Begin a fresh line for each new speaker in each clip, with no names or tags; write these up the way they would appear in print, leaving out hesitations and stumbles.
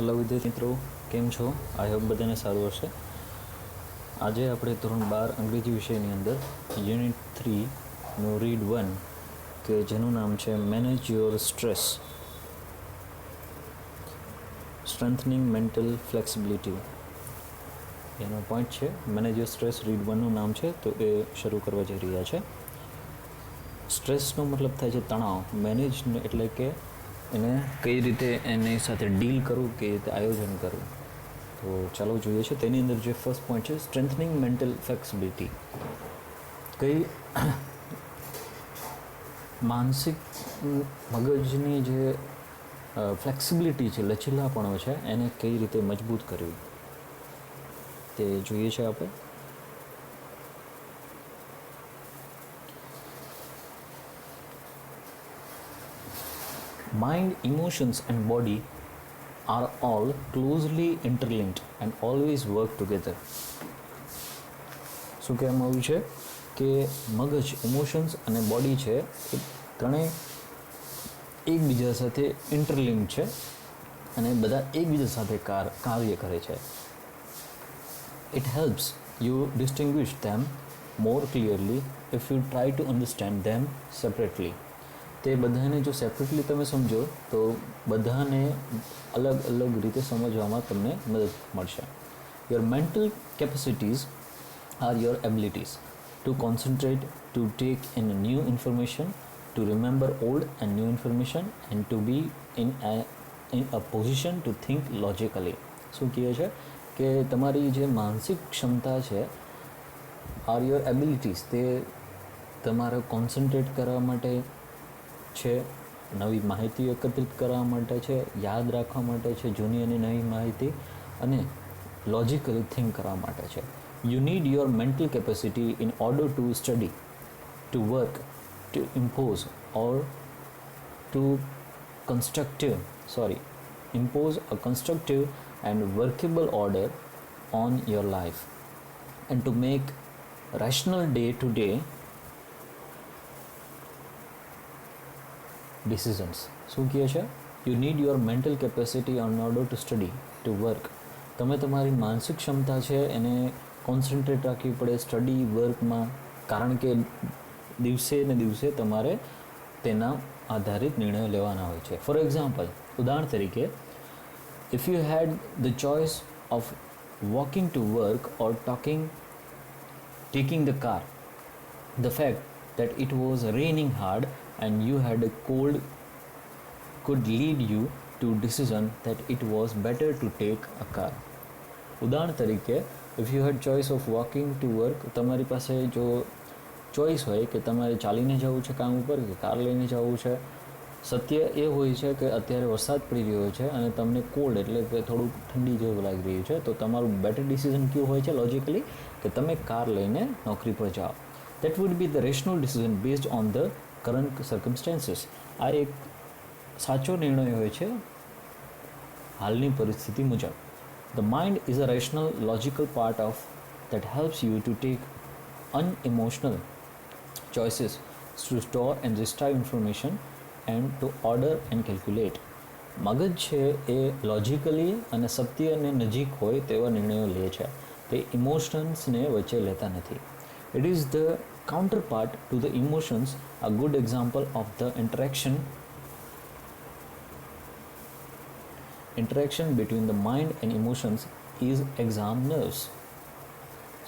Hello વિદ્યાર્થી મિત્રો, કેમ છો? આઈ હોપ બધાને સારું હશે. આજે આપણે ધોરણ 12 અંગ્રેજી વિષયની અંદર યુનિટ 3નું રીડ 1 કે જેનું નામ છે manage your stress, strengthening mental flexibility એનો પોઈન્ટ છે. મેનેજ યોર સ્ટ્રેસ રીડ 1નું નામ છે, તો એ શરૂ કરવા જઈ રહ્યા છે. સ્ટ્રેસનો મતલબ થાય છે તણાવ. મેનેજ એટલે કે એને કઈ રીતે એની સાથે ડીલ કરવું, કઈ રીતે આયોજન કરવું. તો ચાલો જોઈએ છે. તેની અંદર જે ફર્સ્ટ પોઈન્ટ છે સ્ટ્રેન્થનિંગ મેન્ટલ ફ્લેક્સિબિલિટી. કઈ માનસિક મગજની જે ફ્લેક્સિબિલિટી છે, લચીલાપણો છે, એને કઈ રીતે મજબૂત કરવી તે જોઈએ છે આપણે. Mind, emotions and body are all closely interlinked and always work together. શું કહેવામાં આવ્યું છે કે મગજ, ઇમોશન્સ અને બોડી છે એ ત્રણેય એકબીજા સાથે ઇન્ટરલિંક છે અને બધા એકબીજા સાથે કાર્ય કરે છે. It helps you distinguish them more clearly if you try to understand them separately. તે બધાને જો સેપરેટલી તમે સમજો તો બધાને અલગ અલગ રીતે સમજવામાં તમને મદદ મળશે. Your mental capacities are your abilities to concentrate, to take in new information, to remember old and new information and to be in a position to think logically. શું કહે છે કે તમારી જે માનસિક ક્ષમતા છે, આર યોર એબિલિટીઝ, તે તમારે કોન્સન્ટ્રેટ કરવા માટે છે, નવી માહિતી એકત્રિત કરવા માટે છે, યાદ રાખવા માટે છે જૂની અને નવી માહિતી, અને લોજિકલી થિંક કરવા માટે છે. You need your mental capacity in order to study, to work, to impose or to impose a constructive and workable order on your life and to make rational day-to-day decisions. શું કહે છે? You need your mental capacity in order to study, to work. તમે તમારી માનસિક ક્ષમતા છે એને concentrate રાખવી પડે સ્ટડી, વર્કમાં, કારણ કે દિવસે ને દિવસે તમારે તેના આધારિત નિર્ણયો લેવાના હોય છે. ફોર એક્ઝામ્પલ, ઉદાહરણ તરીકે, if you had the choice of walking to work or taking the car, the fact that it was raining hard and you had a cold could lead you to decision that it was better to take a car. ઉદાહરણ તરીકે, if you had choice of walking to work, તમારી પાસે જો choice હોય કે તમારે ચાલીને જવું છે કામ ઉપર કે કાર લઈને જવું છે. સત્ય એ હોય છે કે અત્યારે વરસાદ પડી રહ્યો છે અને તમને કોલ્ડ એટલે કે થોડુંક ઠંડી જેવું લાગી રહ્યું છે, તો તમારું બેટર ડિસિઝન કયું હોય છે લોજિકલી, કે તમે કાર લઈને નોકરી પર જાઓ. That would be the rational decision based on the current circumstances. આ એક સાચો નિર્ણય હોય છે હાલની પરિસ્થિતિ મુજબ. The mind is a rational, logical part of that helps you to take unemotional choices, to store and retrieve information and to order and calculate. મગજ છે એ લોજિકલી અને સત્યને નજીક હોય તેવા નિર્ણયો લે છે. તે ઇમોશન્સને વચ્ચે લેતા નથી. It is the counterpart to the emotions. A good example of the interaction between the mind and emotions is exam nerves.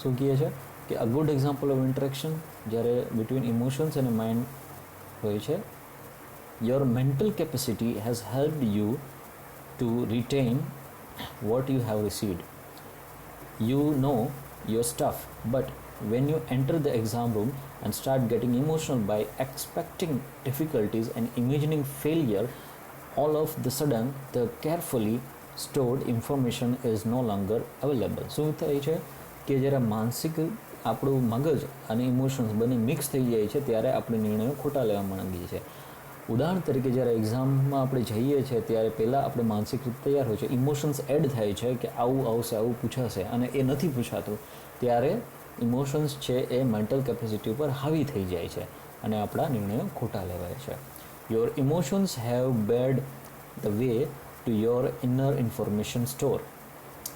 શું કહે છે કે a good example of interaction જ્યારે between emotions and mind હોય છે, your mental capacity has helped you to retain what you have received. You know your stuff, but when you enter the exam room and start getting emotional by expecting difficulties and imagining failure, all of the sudden the carefully stored information is no longer available. શું થાય છે કે જ્યારે માનસિક આપણું મગજ અને emotions બંને મિક્સ થઈ જાય છે ત્યારે આપણે નિર્ણયો ખોટા લેવા માંગીએ છીએ. ઉદાહરણ તરીકે, જ્યારે એક્ઝામમાં આપણે જઈએ છીએ ત્યારે પહેલાં આપણે માનસિક રીતે તૈયાર હોય છે, ઇમોશન્સ એડ થાય છે કે આવું આવશે, આવું પૂછાશે, અને એ નથી પૂછાતું, ત્યારે ઇમોશન્સ છે એ મેન્ટલ કેપેસિટી ઉપર હાવી થઈ જાય છે અને આપણા નિર્ણયો ખોટા લેવાય છે. Your emotions have bared the way to your inner information store.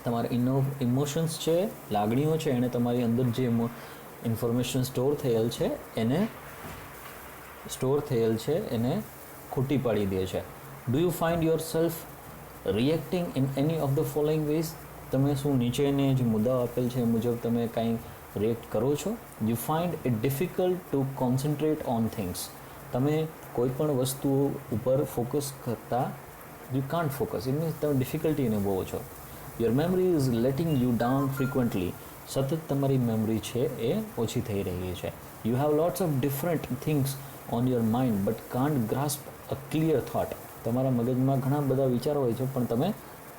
તમારા ઇમોશન્સ છે, લાગણીઓ છે, એને તમારી અંદર જે ઇન્ફોર્મેશન સ્ટોર થયેલ છે એને ખૂટી પાડી દે છે. Do you find yourself reacting in any of the following ways? તમે શું નીચેને જે મુદ્દાઓ આપેલ છે એ મુજબ તમે કાંઈ રિએક્ટ કરો છો? You find it difficult to concentrate on things. તમે કોઈ પણ વસ્તુઓ ઉપર ફોકસ કરતા you can't focus, it means તમે ડિફિકલ્ટી અનુભવો છો. Your memory is letting you down frequently. સતત તમારી મેમરી છે એ ઓછી થઈ રહી છે. You have lots of different things on your mind but can't grasp a clear thought. તમારા મગજમાં ઘણા બધા વિચારો હોય છે પણ તમે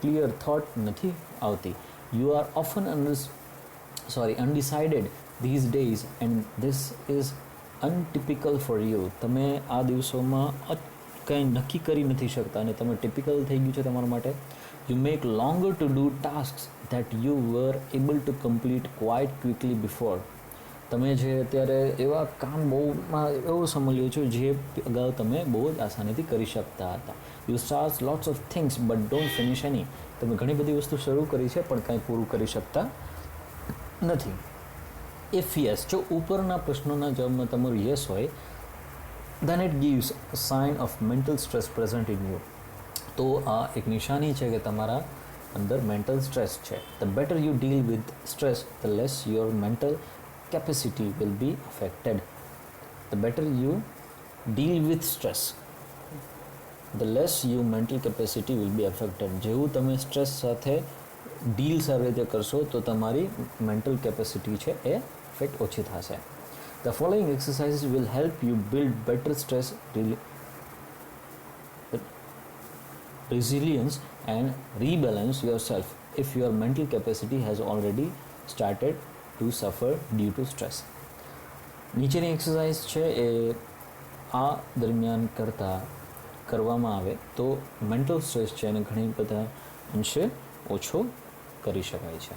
ક્લિયર થોટ નથી આવતી. You are often undecided these days and this is untypical for you. તમે આ દિવસોમાં કંઈ નક્કી કરી નથી શકતા અને તમે ટિપિકલ થઈ ગયું છે તમારા માટે. You make longer two do task that you var able to complete quite quickly before. તમે જે અત્યારે એવા કામ બહુમાં એવું સમજ્યું છો જે અગાઉ તમે બહુ જ આસાનીથી કરી શકતા હતા. You start lots of things but don't finish any. તમે ઘણી બધી વસ્તુ શરૂ કરી છે પણ કાંઈ પૂરું કરી શકતા નથી. ઇફ યસ, જો ઉપરના પ્રશ્નોના જવાબમાં તમારું યસ હોય, then it gives a sign of mental stress present in you. તો આ એક નિશાની છે કે તમારા અંદર મેન્ટલ સ્ટ્રેસ છે. The better you deal with stress, the less your mental capacity will be affected. The better you deal with stress, the less your mental capacity will be affected. જેવું તમે સ્ટ્રેસ સાથે deal સારી રીતે કરશો તો તમારી mental capacity છે એ effect ઓછી થશે. The following exercises will help you build better stress resilience and rebalance yourself if your mental capacity has already started to suffer due to stress. નીચેની એક્સરસાઇઝ છે એ આ દરમિયાન કરવામાં આવે તો મેન્ટલ સ્ટ્રેસ છે એને ઘણી બધા અંશે ઓછો કરી શકાય છે.